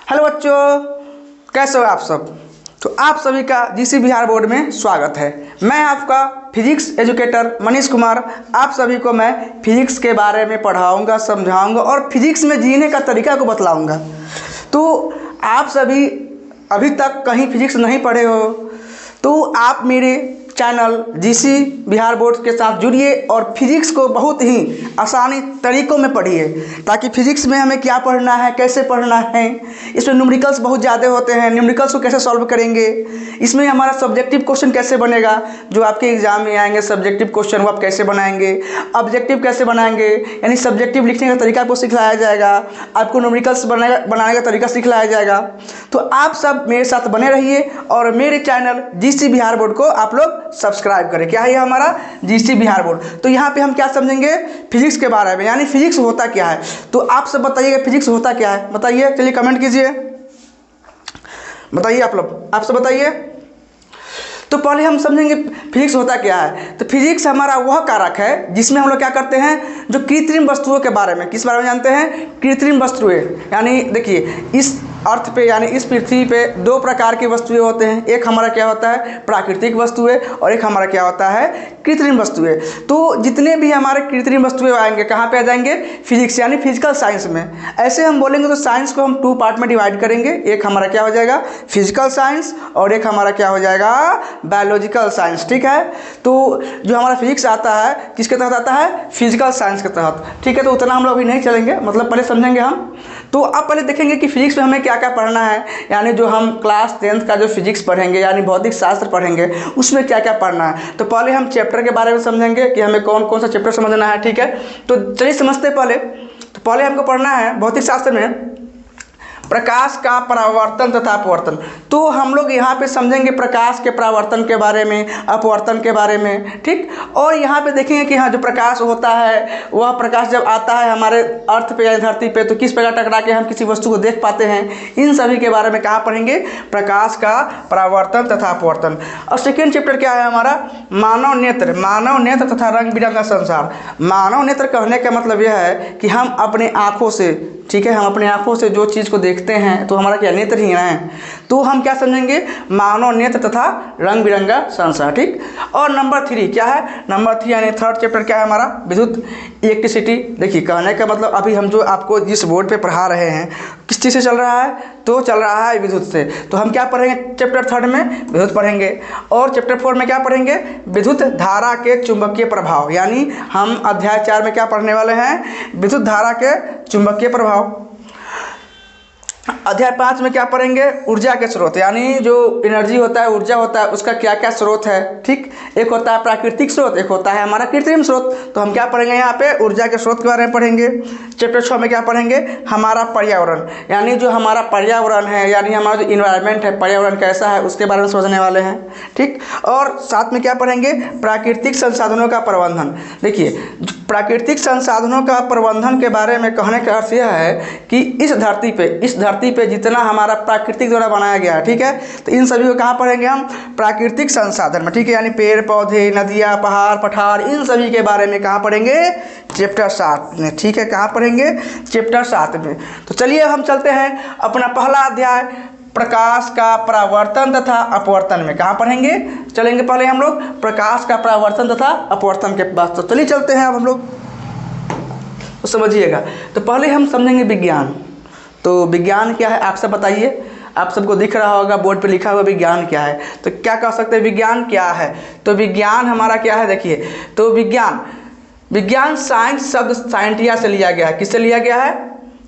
Hello बच्चों, कैसे हो आप सब। तो आप सभी का जीसी बिहार बोर्ड में स्वागत है। मैं आपका फिजिक्स एजुकेटर मनीष कुमार। आप सभी को मैं फिजिक्स के बारे में पढ़ाऊंगा, समझाऊंगा और फिजिक्स में जीने का तरीका को बतलाऊंगा। तो आप सभी अभी तक कहीं फिजिक्स नहीं पढ़े हो तो आप मेरे चैनल जीसी बिहार बोर्ड के साथ जुड़िए और फिजिक्स को बहुत ही आसानी तरीकों में पढ़िए, ताकि फिजिक्स में हमें क्या पढ़ना है, कैसे पढ़ना है। इसमें न्यूमेरिकल्स बहुत ज़्यादा होते हैं, न्यूमेरिकल्स को कैसे सॉल्व करेंगे, इसमें हमारा सब्जेक्टिव क्वेश्चन कैसे बनेगा, जो आपके एग्जाम में आएंगे सब्जेक्टिव क्वेश्चन वो आप कैसे बनाएंगे, ऑब्जेक्टिव कैसे बनाएंगे, यानी सब्जेक्टिव लिखने का तरीका आपको सिखाया जाएगा, आपको न्यूमेरिकल्स बनाने का तरीका सिखाया जाएगा। तो आप सब मेरे साथ बने रहिए और मेरे चैनल जीसी बिहार बोर्ड को आप लोग सब्सक्राइब करें। क्या है हमारा जीसी बिहार बोर्ड। तो यहाँ पे हम क्या समझेंगे, फिजिक्स के बारे में, यानी फिजिक्स होता क्या है। तो आप सब बताइएगा फिजिक्स होता क्या है, बताइए, चलिए कमेंट कीजिए, बताइए आप लोग, आप सब बताइए। तो पहले हम समझेंगे फिजिक्स होता क्या है। तो फिजिक्स हमारा वह कारक है जिसमें हम लोग क्या करते हैं, जो कृत्रिम वस्तुओं के बारे में, किस बारे में जानते हैं, कृत्रिम वस्तुएं। यानी देखिए, इस अर्थ पे यानी इस पृथ्वी पे दो प्रकार की वस्तुएं होते हैं। एक हमारा क्या होता है, प्राकृतिक वस्तुएं, और एक हमारा क्या होता है, कृत्रिम वस्तुएं। तो जितने भी हमारे कृत्रिम वस्तुएं आएंगे कहाँ पे आ जाएंगे, फिजिक्स यानी फिजिकल साइंस में। ऐसे हम बोलेंगे तो साइंस को हम 2 पार्ट में डिवाइड करेंगे। एक हमारा क्या हो जाएगा, फिजिकल साइंस, और एक हमारा क्या हो जाएगा, बायोलॉजिकल साइंस। ठीक है। तो जो हमारा फिजिक्स आता है किसके तहत आता है, फिजिकल साइंस के तहत। ठीक है। तो उतना हम लोग अभी नहीं चलेंगे, मतलब पहले समझेंगे हम। तो अब पहले देखेंगे कि फिजिक्स में हमें क्या क्या पढ़ना है, यानी जो हम क्लास 10th का जो फिजिक्स पढ़ेंगे यानी भौतिक शास्त्र पढ़ेंगे उसमें क्या क्या पढ़ना है। तो पहले हम चैप्टर के बारे में समझेंगे कि हमें कौन कौन सा चैप्टर समझना है। ठीक है। तो चलिए समझते हैं पहले। तो पहले हमको पढ़ना है भौतिक शास्त्र में प्रकाश का परावर्तन तथा अपवर्तन। तो हम लोग यहाँ पे समझेंगे प्रकाश के परावर्तन के बारे में, अपवर्तन के बारे में। ठीक। और यहाँ पे देखेंगे कि हाँ, जो प्रकाश होता है वह प्रकाश जब आता है हमारे अर्थ पे या धरती पे तो किस प्रकार टकरा के हम किसी वस्तु को देख पाते हैं। इन सभी के बारे में कहाँ पढ़ेंगे, प्रकाश का परावर्तन तथा अपवर्तन। और सेकेंड चैप्टर क्या है हमारा, मानव नेत्र, मानव नेत्र तथा रंग बिरंगा संसार। मानव नेत्र कहने का मतलब यह है कि हम अपने आँखों से, ठीक है, हम अपने आँखों से जो चीज़ को देखते हैं तो हमारा क्या नेत्र ही है। तो हम क्या समझेंगे, मानव नेत्र तथा रंग बिरंगा संसार। ठीक। और नंबर 3 क्या है, नंबर 3 यानी थर्ड चैप्टर क्या है हमारा, विद्युत इलेक्ट्रिसिटी। देखिए, कहने का मतलब अभी हम जो आपको जिस बोर्ड पे पढ़ा रहे हैं किस चीज़ से चल रहा है, तो चल रहा है विद्युत से। तो हम क्या पढ़ेंगे चैप्टर 3 में, विद्युत पढ़ेंगे। और चैप्टर 4 में क्या पढ़ेंगे, विद्युत धारा के चुंबकीय प्रभाव। यानी हम अध्याय 4 में क्या पढ़ने वाले हैं, विद्युत धारा के चुंबकीय प्रभाव। अध्याय 5 में क्या पढ़ेंगे, ऊर्जा के स्रोत, यानी जो एनर्जी होता है, ऊर्जा होता है, उसका क्या क्या स्रोत है। ठीक। एक होता है प्राकृतिक स्रोत, एक होता है हमारा कृत्रिम स्रोत। तो हम क्या पढ़ेंगे यहाँ पे, ऊर्जा के स्रोत के बारे में पढ़ेंगे। चैप्टर 6 में क्या पढ़ेंगे, हमारा पर्यावरण, यानी जो हमारा पर्यावरण है, यानी हमारा जो इन्वायरमेंट है, पर्यावरण कैसा है उसके बारे में समझने वाले हैं। ठीक। और साथ में क्या पढ़ेंगे, प्राकृतिक संसाधनों का प्रबंधन। देखिए, प्राकृतिक संसाधनों का प्रबंधन के बारे में कहने का अर्थ यह है कि इस धरती पे जितना हमारा प्राकृतिक द्वारा बनाया गया है, ठीक है, तो इन सभी को कहाँ पढ़ेंगे हम, प्राकृतिक संसाधन में। ठीक है। यानी पेड़ पौधे, नदियाँ, पहाड़, पठार, इन सभी के बारे में कहाँ पढ़ेंगे, चैप्टर 7 में। ठीक है, कहाँ पढ़ेंगे, चैप्टर 7 में। तो चलिए हम चलते हैं अपना पहला अध्याय प्रकाश का परावर्तन तथा अपवर्तन में। कहाँ पढ़ेंगे, चलेंगे पहले हम लोग प्रकाश का परावर्तन तथा अपवर्तन के पास। तो चलिए चलते हैं अब हम लोग, तो समझिएगा। तो पहले हम समझेंगे विज्ञान। तो विज्ञान क्या है आप सब बताइए, आप सबको दिख रहा होगा बोर्ड पे लिखा हुआ विज्ञान क्या है। तो क्या कह सकते हैं विज्ञान क्या है। तो विज्ञान हमारा क्या है, देखिए, तो विज्ञान साइंस शब्द साइंटिया से लिया गया है। किससे लिया गया है,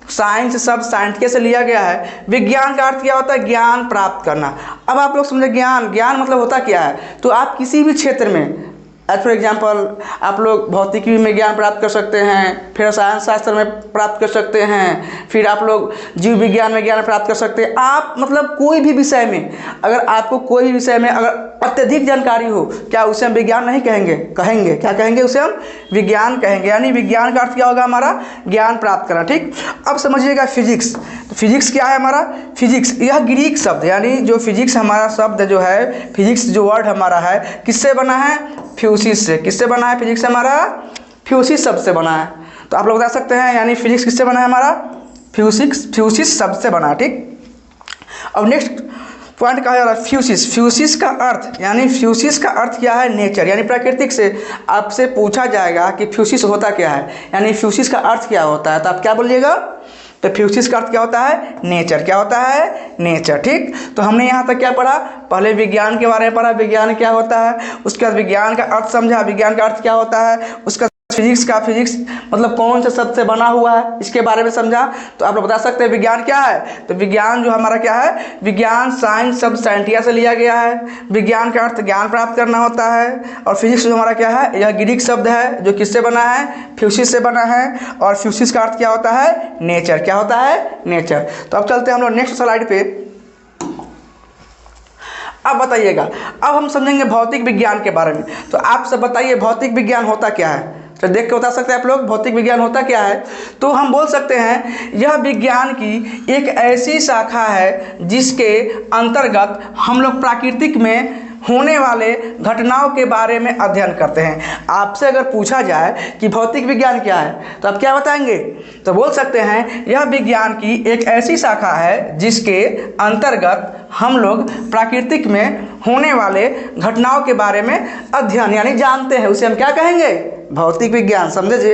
साइंस शब्द साइंटिया से लिया गया है। विज्ञान का अर्थ क्या होता है, ज्ञान प्राप्त करना। अब आप लोग समझे ज्ञान मतलब होता क्या है। तो आप किसी भी क्षेत्र में, फॉर एग्जाम्पल आप लोग भौतिकी में ज्ञान प्राप्त कर सकते हैं, फिर रसायन शास्त्र में प्राप्त कर सकते हैं, फिर आप लोग जीव विज्ञान में ज्ञान प्राप्त कर सकते हैं। आप मतलब कोई भी विषय में, अगर आपको कोई भी विषय में अगर अत्यधिक जानकारी हो, क्या उसे हम विज्ञान नहीं कहेंगे, कहेंगे, क्या कहेंगे, उसे हम विज्ञान कहेंगे। यानी विज्ञान का अर्थ क्या होगा हमारा, ज्ञान प्राप्त करना। ठीक। अब समझिएगा फिजिक्स। तो फिजिक्स क्या है हमारा, फिजिक्स यह ग्रीक शब्द, यानी जो फिजिक्स हमारा शब्द जो है, फिजिक्स जो वर्ड हमारा है, किससे बना है, फ्यूसिस से। किससे बना है फिजिक्स हमारा, फ्यूसिस शब्द से बना है। तो आप लोग बता सकते हैं, यानी फिजिक्स किससे बना है हमारा, फ्यूसिस शब्द से बना है। ठीक। अब नेक्स्ट पॉइंट कहा जा रहा है फ्यूसिस। फ्यूसिस का अर्थ, यानी फ्यूसिस का अर्थ क्या है? नेचर, यानी प्राकृतिक से आपसे पूछा जाएगा कि फ्यूसिस होता क्या है, यानी फ्यूसिस का अर्थ क्या होता है, तो आप क्या बोलिएगा? तो फ्यूसिस का अर्थ क्या होता है? नेचर। क्या होता है? नेचर। ठीक, तो हमने यहाँ तक क्या पढ़ा? पहले विज्ञान के बारे में पढ़ा, विज्ञान क्या होता है, उसके बाद विज्ञान का अर्थ समझा, विज्ञान का अर्थ क्या होता है, उसका फिजिक्स मतलब कौन से शब्द से बना हुआ है, इसके बारे में समझा। तो आप लोग बता सकते हैं विज्ञान क्या है? तो विज्ञान जो हमारा क्या है? विज्ञान साइंस शब्द साइंटिया से लिया गया है। विज्ञान का अर्थ ज्ञान प्राप्त करना होता है। और फिजिक्स जो हमारा क्या है? यह ग्रीक शब्द है जो किससे बना है? फ्यूसिस से बना है। और फ्यूसिस का अर्थ क्या होता है? नेचर। क्या होता है? नेचर। तो अब चलते हैं हम लोग नेक्स्ट स्लाइड पे। अब बताइएगा, अब हम समझेंगे भौतिक विज्ञान के बारे में। तो आप सब बताइए भौतिक विज्ञान होता क्या है? तो देख के बता सकते हैं आप लोग भौतिक विज्ञान होता क्या है? तो हम बोल सकते हैं यह विज्ञान की एक ऐसी शाखा है जिसके अंतर्गत हम लोग प्राकृतिक में होने वाले घटनाओं के बारे में अध्ययन करते हैं। आपसे अगर पूछा जाए कि भौतिक विज्ञान क्या है तो आप क्या बताएंगे? तो बोल सकते हैं यह विज्ञान की एक ऐसी शाखा है जिसके अंतर्गत हम लोग प्राकृतिक में होने वाले घटनाओं के बारे में अध्ययन यानी जानते हैं, उसे हम क्या कहेंगे? भौतिक विज्ञान। समझे जी?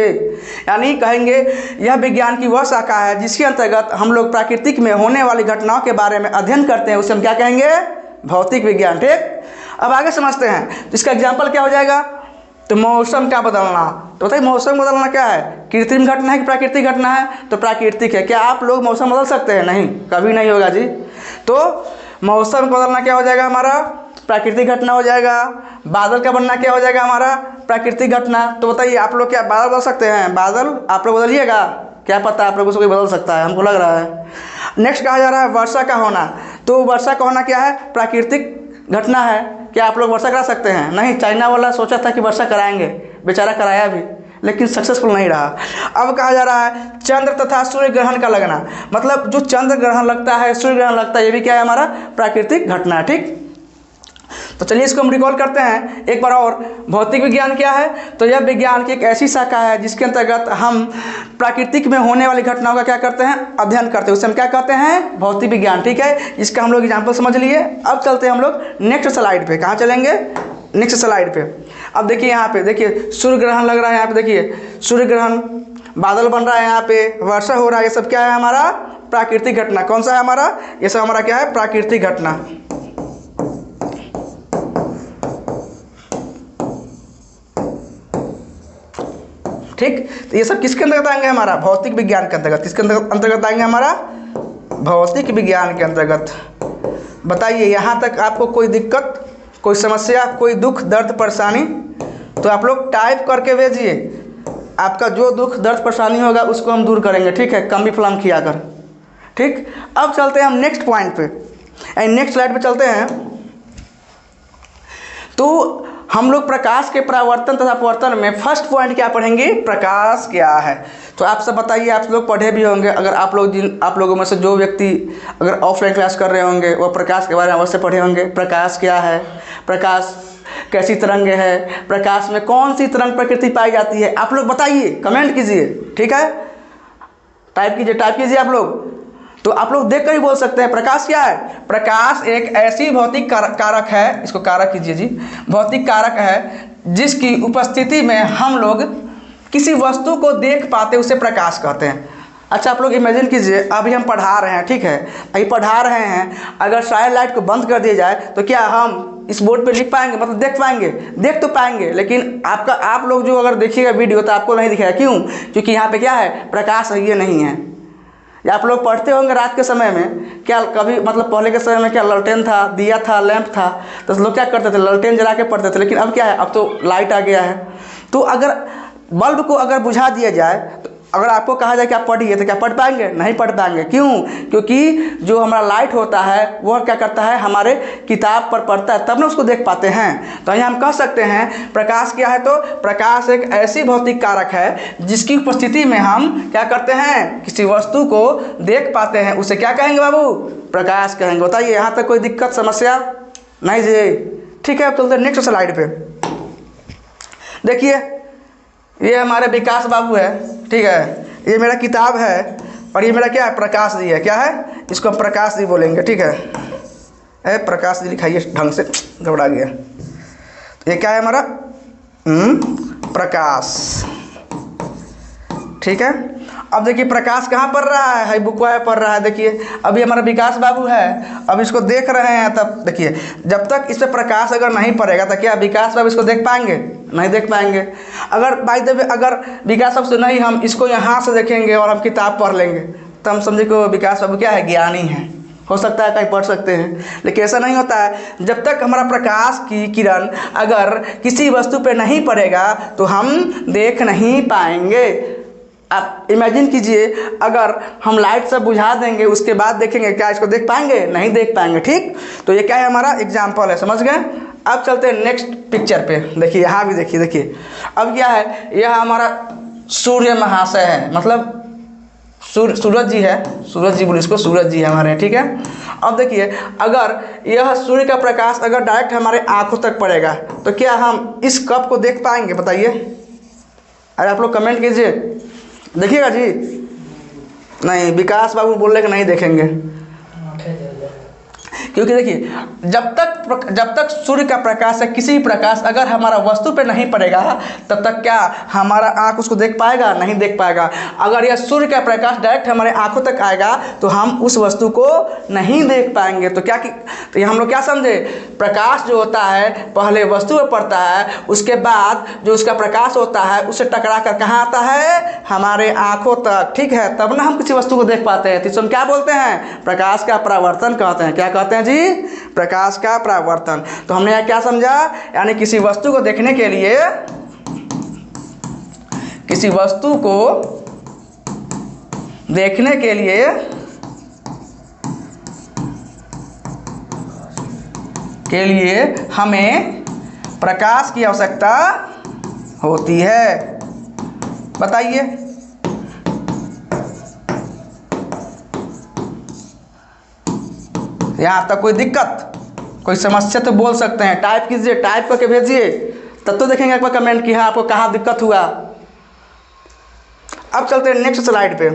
यानी कहेंगे यह विज्ञान की वह शाखा है जिसके अंतर्गत हम लोग प्राकृतिक में होने वाली घटनाओं के बारे में अध्ययन करते हैं, उसे हम क्या कहेंगे? भौतिक विज्ञान। ठीक, अब आगे समझते हैं। तो इसका एग्जाम्पल क्या हो जाएगा? तो मौसम का बदलना। तो बताइए मौसम बदलना क्या है? कृत्रिम घटना है कि प्राकृतिक घटना है? तो प्राकृतिक है। क्या आप लोग मौसम बदल सकते हैं? नहीं, कभी नहीं होगा जी। तो मौसम का बदलना क्या हो जाएगा हमारा? प्राकृतिक घटना हो जाएगा। बादल का बनना क्या हो जाएगा हमारा? प्राकृतिक घटना। तो बताइए आप लोग क्या बादल बदल सकते हैं? बादल आप लोग बदलिएगा? क्या पता, आप लोगों से कोई बदल सकता है, हमको लग रहा है। नेक्स्ट कहा जा रहा है वर्षा का होना। तो वर्षा का होना क्या है? प्राकृतिक घटना है। क्या आप लोग वर्षा करा सकते हैं? नहीं। चाइना वाला सोचा था कि वर्षा कराएंगे, बेचारा कराया भी, लेकिन सक्सेसफुल नहीं रहा। अब कहा जा रहा है चंद्र तथा सूर्य ग्रहण का लगना। मतलब जो चंद्र ग्रहण लगता है, सूर्य ग्रहण लगता है, ये भी क्या है? हमारा प्राकृतिक घटना है। ठीक, तो चलिए इसको हम रिकॉल करते हैं एक बार और। भौतिक विज्ञान क्या है? तो यह विज्ञान की एक ऐसी शाखा है जिसके अंतर्गत हम प्राकृतिक में होने वाली घटनाओं का क्या करते हैं? अध्ययन करते हैं, उसे हम क्या कहते हैं? भौतिक विज्ञान। ठीक है, इसका हम लोग एग्जाम्पल समझ लिए। अब चलते हैं हम लोग नेक्स्ट स्लाइड पे। कहाँ चलेंगे? नेक्स्ट स्लाइड पे। अब देखिए यहाँ पे देखिए सूर्य ग्रहण लग रहा है, यहाँ पे देखिए सूर्य ग्रहण, बादल बन रहा है, यहाँ पे वर्षा हो रहा है, ये सब क्या है? हमारा प्राकृतिक घटना। कौन सा है हमारा? ये सब हमारा क्या है? प्राकृतिक घटना। ठीक, तो ये सब किसके अंतर्गत आएंगे? हमारा भौतिक विज्ञान के अंतर्गत। किसके अंतर्गत आएंगे? हमारा भौतिक विज्ञान के अंतर्गत। बताइए यहाँ तक आपको कोई दिक्कत, कोई समस्या, कोई दुख दर्द परेशानी? तो आप लोग टाइप करके भेजिए। आपका जो दुख दर्द परेशानी होगा उसको हम दूर करेंगे। ठीक है, कम भी फलाम किया कर। ठीक, अब चलते हैं हम नेक्स्ट पॉइंट पे, नेक्स्ट स्लाइड पे चलते हैं। तो हम लोग प्रकाश के परावर्तन तथा अपवर्तन में फर्स्ट पॉइंट क्या पढ़ेंगे? प्रकाश क्या है। तो आप सब बताइए, आप लोग पढ़े भी होंगे। अगर आप लोगों में से जो व्यक्ति अगर ऑफलाइन क्लास कर रहे होंगे वो प्रकाश के बारे में अवश्य पढ़े होंगे। प्रकाश क्या है? प्रकाश कैसी तरंग है? प्रकाश में कौन सी तरंग प्रकृति पाई जाती है? आप लोग बताइए, कमेंट कीजिए। ठीक है, टाइप कीजिए आप लोग। तो आप लोग देख कर ही बोल सकते हैं प्रकाश क्या है। प्रकाश एक ऐसी भौतिक कारक है, इसको कारक कीजिए जी, भौतिक कारक है जिसकी उपस्थिति में हम लोग किसी वस्तु को देख पाते, उसे प्रकाश कहते हैं। अच्छा, आप लोग इमेजिन कीजिए अभी हम पढ़ा रहे हैं, ठीक है, अभी पढ़ा रहे हैं, अगर सारी लाइट को बंद कर दिया जाए तो क्या हम इस बोर्ड पे लिख पाएंगे? मतलब देख पाएंगे? देख तो पाएंगे, लेकिन आप लोग जो अगर देखिएगा वीडियो तो आपको नहीं दिखेगा। क्यों? क्योंकि यहाँ पे क्या है? प्रकाश ये नहीं है। या आप लोग पढ़ते होंगे रात के समय में, क्या कभी मतलब पहले के समय में क्या ललटेन था, दिया था, लैंप था, तो लोग क्या करते थे? ललटेन जला के पढ़ते थे। लेकिन अब क्या है? अब तो लाइट आ गया है। तो अगर बल्ब को अगर बुझा दिया जाए, तो अगर आपको कहा जाए कि आप पढ़िए, तो क्या पढ़ पाएंगे? नहीं पढ़ पाएंगे। क्यों? क्योंकि जो हमारा लाइट होता है वह क्या करता है? हमारे किताब पर पढ़ता है, तब ना उसको देख पाते हैं। तो यहाँ हम कह सकते हैं प्रकाश क्या है? तो प्रकाश एक ऐसी भौतिक कारक है जिसकी उपस्थिति में हम क्या करते हैं? किसी वस्तु को देख पाते हैं, उसे क्या कहेंगे बाबू? प्रकाश कहेंगे। बताइए यहाँ तक कोई दिक्कत समस्या? नहीं जी। ठीक है, अब चलते नेक्स्ट स्लाइड पे। देखिए ये हमारे विकास बाबू है, ठीक है, ये मेरा किताब है, और ये मेरा क्या है, प्रकाश दी है, क्या है, इसको हम प्रकाश दी बोलेंगे, ठीक है। प्रकाश दी लिखाइए ढंग से, घबरा गया। ये क्या है हमारा प्रकाश, ठीक है। अब देखिए प्रकाश कहाँ पढ़ रहा है, बुकवा में पढ़ रहा है। देखिए अभी हमारा विकास बाबू है, अब इसको देख रहे हैं, तब देखिए जब तक इस पर प्रकाश अगर नहीं पड़ेगा तो क्या विकास बाबू इसको देख पाएंगे, नहीं देख पाएंगे। अगर बाय द वे अगर विकास बाबू से नहीं हम इसको यहाँ से देखेंगे और हम किताब पढ़ लेंगे तो हम समझे कि विकास बाबू क्या है, ज्ञानी है। हो सकता है कहीं पढ़ सकते हैं, लेकिन ऐसा नहीं होता है। जब तक हमारा प्रकाश की किरण अगर किसी वस्तु पे नहीं पड़ेगा तो हम देख नहीं पाएंगे। आप इमेजिन कीजिए, अगर हम लाइट सब बुझा देंगे उसके बाद देखेंगे, क्या इसको देख पाएंगे, नहीं देख पाएंगे, ठीक। तो ये क्या है, हमारा एग्जाम्पल है, समझ गए। अब चलते हैं नेक्स्ट पिक्चर पे। देखिए यहाँ भी देखिए अब क्या है, यह हमारा सूर्य महाशय है, मतलब सूरज जी है, सूरज जी बोले इसको, सूरज जी है हमारे, ठीक है। अब देखिए अगर यह सूर्य का प्रकाश अगर डायरेक्ट हमारे आंखों तक पड़ेगा तो क्या हम इस कप को देख पाएंगे, बताइए। अरे आप लोग कमेंट कीजिए, देखिएगा जी। नहीं, विकास बाबू बोल रहे कि नहीं देखेंगे, क्योंकि देखिए जब तक सूर्य का प्रकाश है, किसी भी प्रकाश अगर हमारा वस्तु पे नहीं पड़ेगा तब तक क्या हमारा आँख उसको देख पाएगा, नहीं देख पाएगा। अगर यह सूर्य का प्रकाश डायरेक्ट हमारे आँखों तक आएगा तो हम उस वस्तु को नहीं देख पाएंगे। तो तो ये हम लोग क्या समझे, प्रकाश जो होता है पहले वस्तु पर पड़ता है, उसके बाद जो उसका प्रकाश होता है उससे टकरा कर कहाँ आता है, हमारे आँखों तक, ठीक है। तब ना हम किसी वस्तु को देख पाते हैं। तो इसको हम क्या बोलते हैं, प्रकाश का परावर्तन कहते हैं। क्या कहते हैं जी, प्रकाश का परावर्तन। तो हमने यहाँ क्या समझा, यानी किसी वस्तु को देखने के लिए, किसी वस्तु को देखने के लिए हमें प्रकाश की आवश्यकता होती है। बताइए, यहाँ तक कोई दिक्कत, कोई समस्या तो बोल सकते हैं, टाइप कीजिए, टाइप करके भेजिए, तब तो देखेंगे एक बार कमेंट कि हाँ आपको कहाँ दिक्कत हुआ। अब चलते हैं नेक्स्ट स्लाइड पे।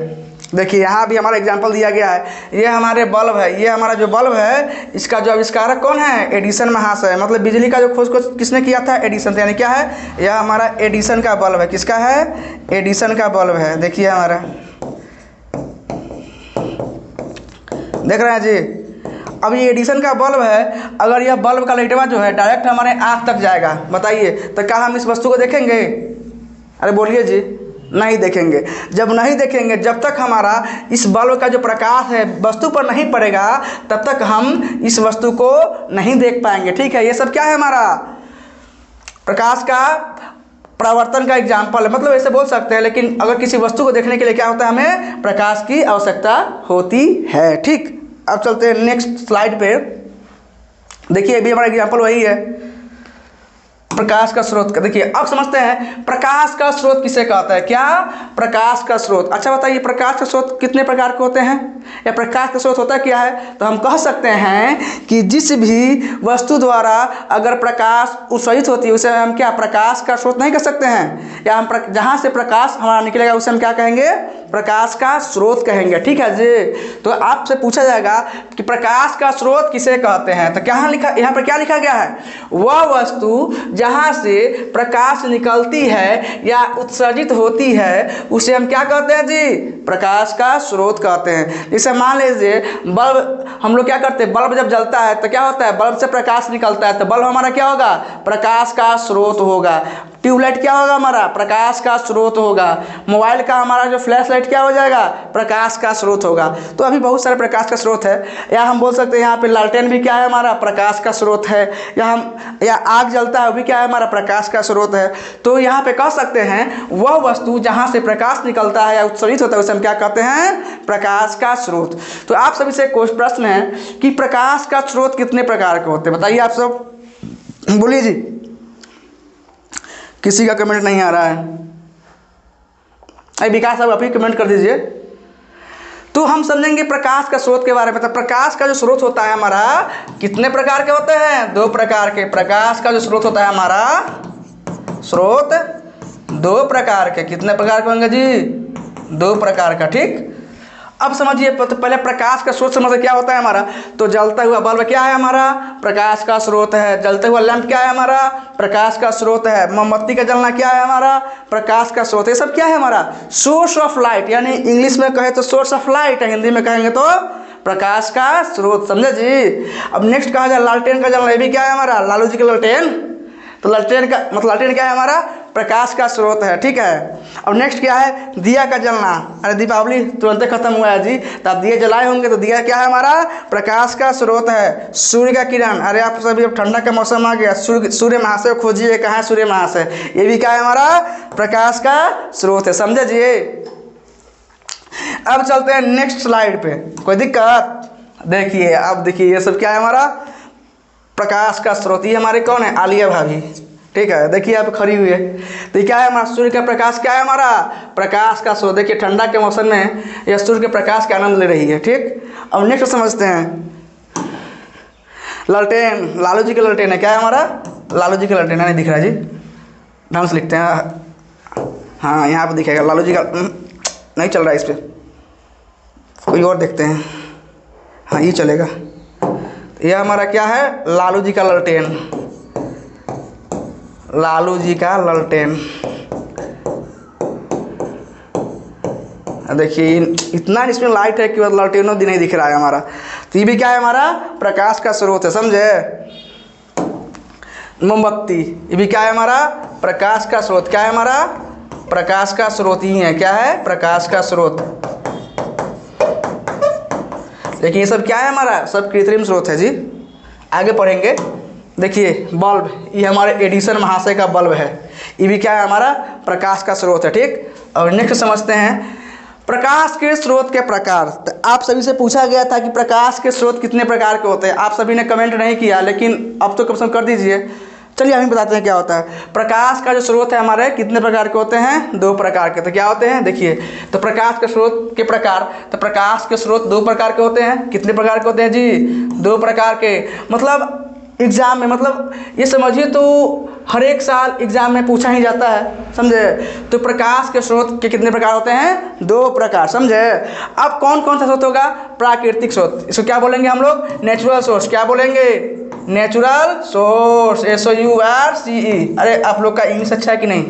देखिए यहाँ भी हमारा एग्जांपल दिया गया है, ये हमारे बल्ब है। ये हमारा जो बल्ब है इसका जो आविष्कारक कौन है, एडिसन महाशय। मतलब बिजली का जो खोज को किसने किया था, एडिसन। यानी क्या है, यह हमारा एडिसन का बल्ब है। किसका है, एडिसन का बल्ब है। देखिए हमारा, देख रहे हैं जी। अब ये एडिसन का बल्ब है, अगर यह बल्ब का लाइटवा जो है डायरेक्ट हमारे आँख तक जाएगा, बताइए तो क्या हम इस वस्तु को देखेंगे, अरे बोलिए जी, नहीं देखेंगे। जब नहीं देखेंगे, जब तक हमारा इस बल्ब का जो प्रकाश है वस्तु पर नहीं पड़ेगा तब तक हम इस वस्तु को नहीं देख पाएंगे, ठीक है। ये सब क्या है, हमारा प्रकाश का परावर्तन का एग्जाम्पल है, मतलब ऐसे बोल सकते हैं। लेकिन अगर किसी वस्तु को देखने के लिए क्या होता है, हमें प्रकाश की आवश्यकता होती है, ठीक। अब चलते हैं नेक्स्ट स्लाइड पे। देखिए अभी हमारा एग्जाम्पल वही है, प्रकाश का स्रोत का। देखिए अब समझते हैं प्रकाश का स्रोत किसे कहता है, क्या, प्रकाश का स्रोत। अच्छा बताइए, प्रकाश का स्रोत कितने प्रकार के होते हैं, या प्रकाश का स्रोत होता क्या है। तो हम कह सकते हैं कि जिस भी वस्तु द्वारा अगर प्रकाश उत्सर्जित होती है उसे हम क्या, प्रकाश का स्रोत नहीं कह सकते हैं, या हम जहाँ से प्रकाश हमारा निकलेगा उसे हम क्या कहेंगे, प्रकाश का स्रोत कहेंगे, ठीक है जी। तो आपसे पूछा जाएगा कि प्रकाश का स्रोत किसे कहते हैं, तो क्या लिखा, यहाँ पर क्या लिखा गया है, वह वस्तु जहाँ से प्रकाश निकलती है या उत्सर्जित होती है उसे हम क्या कहते हैं जी, प्रकाश का स्रोत कहते हैं। जैसे मान लीजिए बल्ब, हम लोग क्या करते हैं, बल्ब जब जलता है तो क्या होता है, बल्ब से प्रकाश निकलता है, तो बल्ब हमारा क्या होगा, प्रकाश का स्रोत होगा। ट्यूबलाइट क्या होगा, हमारा प्रकाश का स्रोत होगा। मोबाइल का हमारा जो फ्लैश लाइट क्या हो जाएगा, प्रकाश का स्रोत होगा। तो अभी बहुत सारे प्रकाश का स्रोत है। या हम बोल सकते हैं यहाँ पे लालटेन भी क्या है, हमारा प्रकाश का स्रोत है। या आग जलता है वो भी क्या है, हमारा प्रकाश का स्रोत है। तो यहाँ पे कह सकते हैं वह वस्तु जहाँ से प्रकाश निकलता है या उत्सर्जित होता है उसे हम क्या कहते हैं, प्रकाश का स्रोत। तो आप सभी से कोई प्रश्न है कि प्रकाश का स्रोत कितने प्रकार के होते हैं, बताइए आप सब, बोलिए जी। किसी का कमेंट नहीं आ रहा है, अरे विकास साहब आप ही कमेंट कर दीजिए। तो हम समझेंगे प्रकाश का स्रोत के बारे में। तो प्रकाश का जो स्रोत होता है हमारा कितने प्रकार के होते हैं, 2 प्रकार के। प्रकाश का जो स्रोत होता है हमारा स्रोत 2 प्रकार के। कितने प्रकार के होंगे जी, 2 प्रकार का, ठीक। अब समझिए, तो पहले प्रकाश का स्रोत समझिए क्या होता है हमारा। तो जलता हुआ बल्ब क्या है हमारा, प्रकाश का स्रोत है। जलता हुआ लैंप क्या है हमारा, प्रकाश का स्रोत है। मोमबत्ती का जलना क्या है हमारा, प्रकाश का स्रोत है। ये सब क्या है हमारा, सोर्स ऑफ लाइट, यानी इंग्लिश में कहे तो सोर्स ऑफ लाइट है, हिंदी में कहेंगे तो प्रकाश का स्रोत। समझे जी। अब नेक्स्ट कहा जाए लालटेन का जलना, ये भी क्या है हमारा, लालू जी का लालटेन। तो लालटेन का मतलब लालटेन क्या है हमारा, प्रकाश का स्रोत है, ठीक है। अब नेक्स्ट क्या है, दिया का जलना। अरे दीपावली तुरंत खत्म हुआ है जी, तो आप दिए जलाए होंगे, तो दिया क्या है हमारा, प्रकाश का स्रोत है। सूर्य का किरण, अरे आप सभी अब ठंडा का मौसम आ गया, सूर्य महाशय खोजिए, कहाँ सूर्य महाशय, ये भी क्या है हमारा, प्रकाश का स्रोत है। समझे जी। अब चलते हैं नेक्स्ट स्लाइड पे, कोई दिक्कत। देखिए अब देखिए, ये सब क्या है हमारा, प्रकाश का स्रोत। ये हमारे कौन है, आलिया भाभी, ठीक है। देखिए आप खड़ी हुई है, तो क्या है हमारा, सूर्य का प्रकाश क्या है हमारा, प्रकाश का स्रोत। देखिए ठंडा के मौसम में यह सूर्य के प्रकाश का आनंद ले रही है, ठीक। अब नेक्स्ट समझते हैं लालटेन, लालू जी का लालटेन है, क्या है हमारा, लालू जी का लालटेन। नहीं दिख रहा है जी, ढंग से लिखते हैं। हाँ यहाँ पर दिखेगा लालू जी का, नहीं चल रहा है इस पर, कोई और देखते हैं। हाँ ये चलेगा। यह हमारा क्या है, लालू जी का लालटेन, लालू जी का लालटेन। देखिए इतना इसमें लाइट है कि लालटेनों भी नहीं दिख रहा है हमारा। तो ये भी क्या है हमारा, प्रकाश का स्रोत है। समझे। मोमबत्ती, ये भी क्या है हमारा, प्रकाश का स्रोत। क्या है हमारा, प्रकाश का स्रोत ही है। क्या है, प्रकाश का स्रोत। देखिए ये सब क्या है हमारा, सब कृत्रिम स्रोत है जी। आगे पढ़ेंगे। देखिए बल्ब, ये हमारे एडिसन महाशय का बल्ब है, ये भी क्या है हमारा, प्रकाश का स्रोत है, ठीक। और नेक्स्ट समझते हैं प्रकाश के स्रोत के प्रकार। तो आप सभी से पूछा गया था कि प्रकाश के स्रोत कितने प्रकार के होते हैं। आप सभी ने कमेंट नहीं किया, लेकिन अब तो कम से कम कर दीजिए। चलिए हम बताते हैं क्या होता है। प्रकाश का जो स्रोत है हमारे कितने प्रकार के होते हैं, 2 प्रकार के। तो क्या होते हैं, देखिए। तो प्रकाश के स्रोत के प्रकार, तो प्रकाश के स्रोत 2 प्रकार के होते हैं। कितने प्रकार के होते हैं जी, 2 प्रकार के। मतलब एग्जाम में, मतलब ये समझिए तो हर एक साल एग्जाम में पूछा ही जाता है, समझे। तो प्रकाश के स्रोत के कितने प्रकार होते हैं, 2 प्रकार, समझे। अब कौन कौन सा स्रोत होगा, प्राकृतिक स्रोत, इसको क्या बोलेंगे हम लोग, नेचुरल सोर्स। क्या बोलेंगे, नेचुरल सोर्स, SOURCE। अरे आप लोग का इंग्लिश अच्छा है कि नहीं,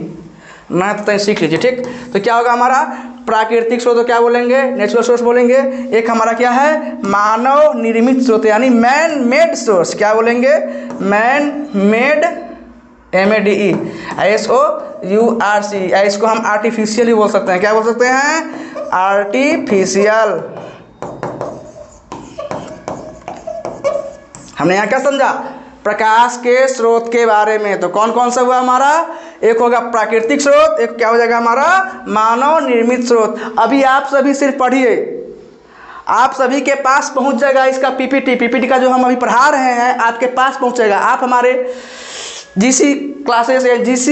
मैं तो सीख लीजिए, ठीक। तो क्या होगा हमारा, प्राकृतिक स्रोत तो क्या बोलेंगे, नेचुरल सोर्स बोलेंगे। एक हमारा क्या है, मानव निर्मित स्रोत, यानी मैन मेड सोर्स। क्या बोलेंगे, मैन मेड, MADE, SOURCE। इसको हम आर्टिफिशियल भी बोल सकते हैं। क्या बोल सकते हैं, आर्टिफिशियल। हमने यहाँ क्या समझा, प्रकाश के स्रोत के बारे में। तो कौन कौन सा हुआ हमारा, एक होगा प्राकृतिक स्रोत, एक क्या हो जाएगा हमारा, मानव निर्मित स्रोत। अभी आप सभी सिर्फ पढ़िए, आप सभी के पास पहुंच जाएगा इसका PPT का जो हम अभी पढ़ा रहे हैं आपके पास पहुंचेगा। आप हमारे GC क्लासेस या GC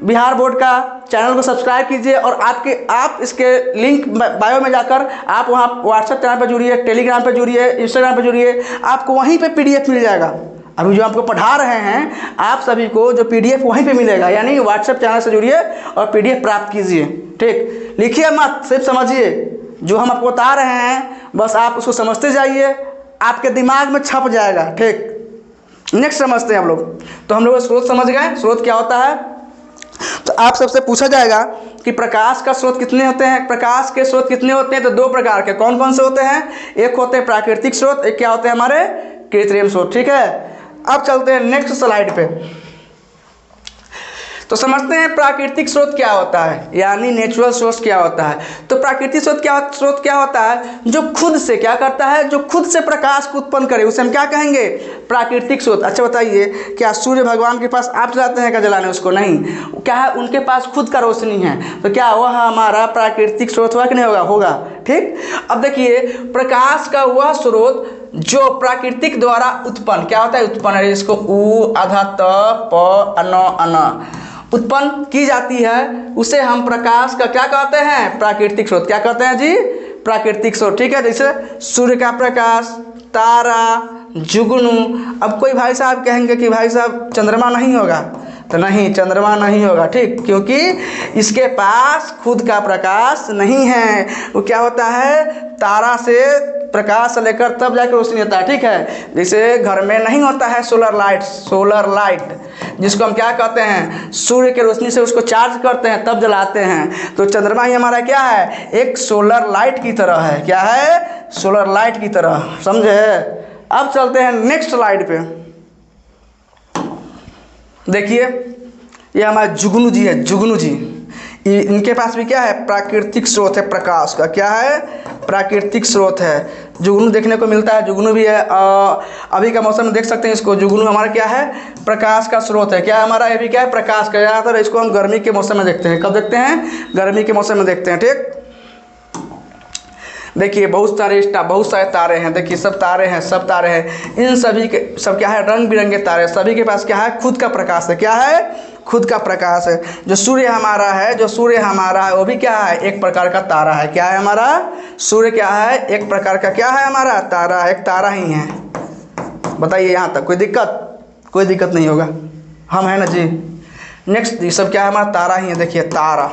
बिहार बोर्ड का चैनल को सब्सक्राइब कीजिए, और आप इसके लिंक बायो में जाकर आप वहाँ व्हाट्सएप चैनल पर जुड़िए, टेलीग्राम पर जुड़िए, इंस्टाग्राम पर जुड़िए, आपको वहीं पे PDF मिल जाएगा। अभी जो आपको पढ़ा रहे हैं आप सभी को जो PDF वहीं पे मिलेगा, यानी व्हाट्सएप चैनल से जुड़िए और PDF प्राप्त कीजिए, ठीक। लिखिए मत, सिर्फ समझिए। जो हम आपको बता रहे हैं बस आप उसको समझते जाइए, आपके दिमाग में छप जाएगा, ठीक। नेक्स्ट समझते हैं हम लोग। तो हम लोग स्रोत समझ गए, स्रोत क्या होता है। तो आप सबसे पूछा जाएगा कि प्रकाश का स्रोत कितने होते हैं, प्रकाश के स्रोत कितने होते हैं। तो 2 प्रकार के। कौन कौन से होते हैं, एक होते हैं प्राकृतिक स्रोत, एक क्या होते हैं हमारे कृत्रिम स्रोत, ठीक है। अब चलते हैं नेक्स्ट स्लाइड पे। तो समझते हैं प्राकृतिक स्रोत क्या होता है, यानी नेचुरल सोर्स क्या होता है। तो प्राकृतिक स्रोत क्या होता है, जो खुद से क्या करता है, जो खुद से प्रकाश को उत्पन्न करे, उसे हम क्या कहेंगे, प्राकृतिक स्रोत। अच्छा बताइए, क्या सूर्य भगवान के पास आप जलाते हैं क्या जलाने उसको, नहीं, क्या है उनके पास खुद का रोशनी है, तो क्या वह हमारा प्राकृतिक स्रोत हुआ कि नहीं होगा, होगा, ठीक। अब देखिए प्रकाश का वह स्रोत जो प्राकृतिक द्वारा उत्पन्न, क्या होता है, उत्पन्न है, जिसको उ आधा त प अन उत्पन्न की जाती है, उसे हम प्रकाश का क्या कहते हैं, प्राकृतिक स्रोत। क्या कहते हैं जी, प्राकृतिक स्रोत, ठीक है। जैसे सूर्य का प्रकाश, तारा, जुगनू। अब कोई भाई साहब कहेंगे कि भाई साहब चंद्रमा नहीं होगा, तो नहीं, चंद्रमा नहीं होगा, ठीक, क्योंकि इसके पास खुद का प्रकाश नहीं है। वो क्या होता है, तारा से प्रकाश लेकर तब जाकर रोशनी होता है, ठीक है। जैसे घर में नहीं होता है सोलर लाइट जिसको हम क्या कहते हैं, सूर्य के रोशनी से उसको चार्ज करते हैं तब जलाते हैं। तो चंद्रमा ही हमारा क्या है, एक सोलर लाइट की तरह है। क्या है, सोलर लाइट की तरह, समझे। अब चलते हैं नेक्स्ट स्लाइड पे। देखिए ये हमारे जुगनू जी है, जुगनू जी, इनके पास भी क्या है, प्राकृतिक स्रोत है प्रकाश का। क्या है, प्राकृतिक स्रोत है। जुगनू देखने को मिलता है, जुगनू भी है। अभी का मौसम में देख सकते हैं इसको। जुगनू हमारा क्या है, प्रकाश का स्रोत है। क्या है हमारा, ये भी क्या है, प्रकाश का। ज़्यादातर इसको हम गर्मी के मौसम में देखते हैं। कब देखते हैं, गर्मी के मौसम में देखते हैं, ठीक। देखिए बहुत सारे तारे हैं। देखिए सब तारे हैं। इन सभी के सब क्या है, रंग बिरंगे तारे। सभी के पास क्या है, खुद का प्रकाश है। क्या है, खुद का प्रकाश है। जो सूर्य हमारा है वो भी क्या है, एक प्रकार का तारा है। क्या है हमारा, सूर्य क्या है, एक प्रकार का क्या है हमारा, तारा, एक तारा ही है। बताइए यहाँ तक कोई दिक्कत नहीं होगा, हम है ना जी। नेक्स्ट, ये सब क्या है, हमारा तारा ही है। देखिए तारा,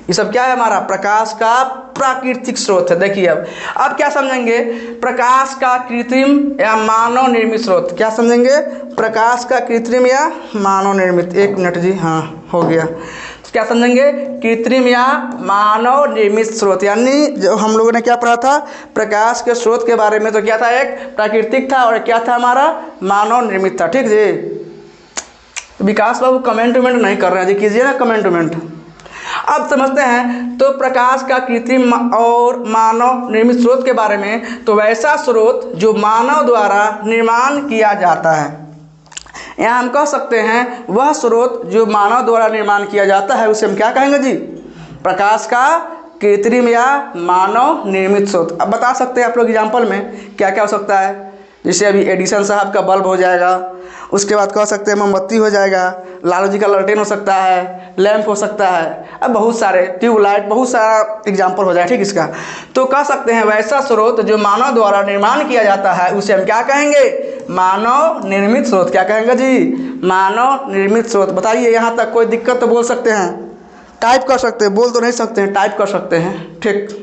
ये सब क्या है, हमारा प्रकाश का प्राकृतिक स्रोत है। देखिए अब क्या समझेंगे, प्रकाश का कृत्रिम या मानव निर्मित स्रोत। क्या समझेंगे, प्रकाश का कृत्रिम या मानव निर्मित। एक मिनट जी, हाँ हो गया। क्या समझेंगे, कृत्रिम या मानव निर्मित स्रोत। यानी जो हम लोगों ने क्या पढ़ा था, प्रकाश के स्रोत के बारे में, तो क्या था, एक प्राकृतिक था और क्या था हमारा, मानव निर्मित था, ठीक जी। विकास बाबू कमेंट नहीं कर रहे हैं जी, कीजिए ना कमेंट। अब समझते हैं तो प्रकाश का कृत्रिम और मानव निर्मित स्रोत के बारे में। तो वैसा स्रोत जो मानव द्वारा निर्माण किया जाता है, यहाँ हम कह सकते हैं वह स्रोत जो मानव द्वारा निर्माण किया जाता है उसे हम क्या कहेंगे जी, प्रकाश का कृत्रिम या मानव निर्मित स्रोत। अब बता सकते हैं आप लोग एग्जाम्पल में क्या क्या हो सकता है। जैसे अभी एडिसन साहब का बल्ब हो जाएगा, उसके बाद कह सकते हैं मोमबत्ती हो जाएगा, लालू जी का ललटेन हो सकता है, लैंप हो सकता है, अब बहुत सारे ट्यूबलाइट, बहुत सारा एग्जाम्पल हो जाए, ठीक। इसका तो कह सकते हैं वैसा स्रोत जो मानव द्वारा निर्माण किया जाता है उसे हम क्या कहेंगे, मानव निर्मित स्रोत। क्या कहेंगे जी, मानव निर्मित स्रोत। बताइए यहाँ तक कोई दिक्कत तो बोल सकते हैं, टाइप कर सकते हैं, बोल तो नहीं सकते हैं, टाइप कर सकते हैं, ठीक।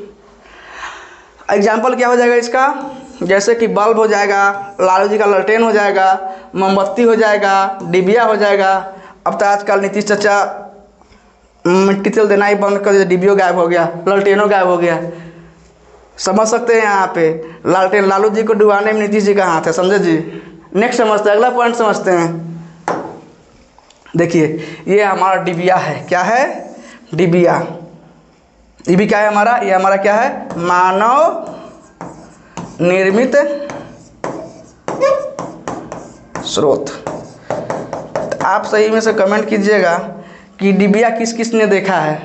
एग्जाम्पल क्या हो जाएगा इसका, जैसे कि बल्ब हो जाएगा, लालू जी का ललटेन हो जाएगा, मोमबत्ती हो जाएगा, डिबिया हो जाएगा। अब तो आजकल नीतीश चाचा मिट्टी तेल देना ही बंद कर दिया, डिबियो गायब हो गया, ललटेनों गायब हो गया। समझ सकते हैं यहाँ पे लालटेन, लालू जी को डुबाने में नीतीश जी का हाथ है, समझे जी। नेक्स्ट समझते हैं, अगला पॉइंट समझते हैं। देखिए ये हमारा डिबिया है। क्या है, डिबिया। ये भी क्या है हमारा, ये हमारा क्या है, मानव निर्मित स्रोत। तो आप सही में से कमेंट कीजिएगा कि डिबिया किस किस ने देखा है।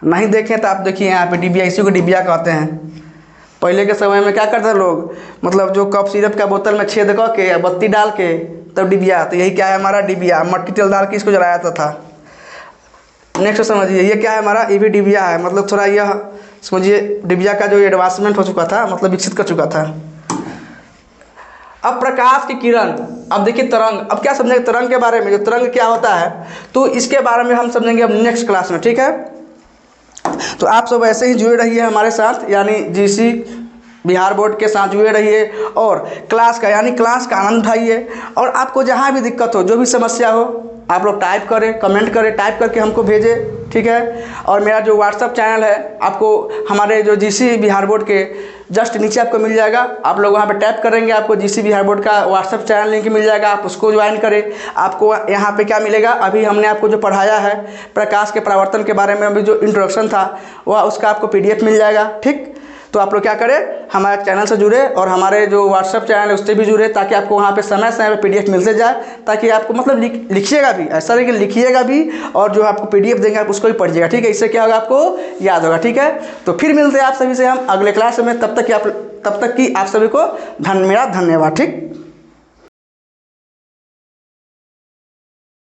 नहीं देखें तो आप देखिए यहाँ पे डिबिया, इसी को डिबिया कहते हैं। पहले के समय में क्या करते थे लोग, मतलब जो कप सिरप का बोतल में छेद करके बत्ती डाल के तब डिबिया, तो यही क्या है हमारा डिबिया, मट्टी तेल डाल के इसको जलाया था। नेक्स्ट समझिए, ये क्या है हमारा, ये भी डिबिया है। मतलब थोड़ा यह समझिए डिबिया का जो एडवांसमेंट हो चुका था, मतलब विकसित कर चुका था। अब प्रकाश की किरण, अब देखिए तरंग। अब क्या समझेंगे तरंग के बारे में, जो तरंग क्या होता है तो इसके बारे में हम समझेंगे अब नेक्स्ट क्लास में, ठीक है। तो आप सब ऐसे ही जुड़े रहिए हमारे साथ, यानी जीसी बिहार बोर्ड के साथ जुड़े रहिए और क्लास का का आनंद उठाइए। और आपको जहाँ भी दिक्कत हो, जो भी समस्या हो, आप लोग टाइप करें, कमेंट करें, टाइप करके हमको भेजें, ठीक है। और मेरा जो व्हाट्सअप चैनल है आपको हमारे जो जीसी बिहार बोर्ड के जस्ट नीचे आपको मिल जाएगा। आप लोग वहाँ पे टैप करेंगे, आपको जीसी बिहार बोर्ड का व्हाट्सअप चैनल लिंक मिल जाएगा, आप उसको ज्वाइन करें। आपको यहाँ पे क्या मिलेगा, अभी हमने आपको जो पढ़ाया है प्रकाश के परावर्तन के बारे में, अभी जो इंट्रोडक्शन था वह उसका आपको PDF मिल जाएगा, ठीक। तो आप लोग क्या करें, हमारे चैनल से जुड़े और हमारे जो व्हाट्सएप चैनल है उससे भी जुड़े, ताकि आपको वहाँ पे समय समय पे PDF मिलते जाए, ताकि आपको मतलब लिखिएगा भी, ऐसा नहीं कि लिखिएगा भी और जो आपको PDF देंगे आप उसको भी पढ़िएगा, ठीक है। इससे क्या होगा, आपको याद होगा, ठीक है। तो फिर मिलते हैं आप सभी से हम अगले क्लास में, तब तक कि आप सभी को मेरा धन्यवाद, ठीक।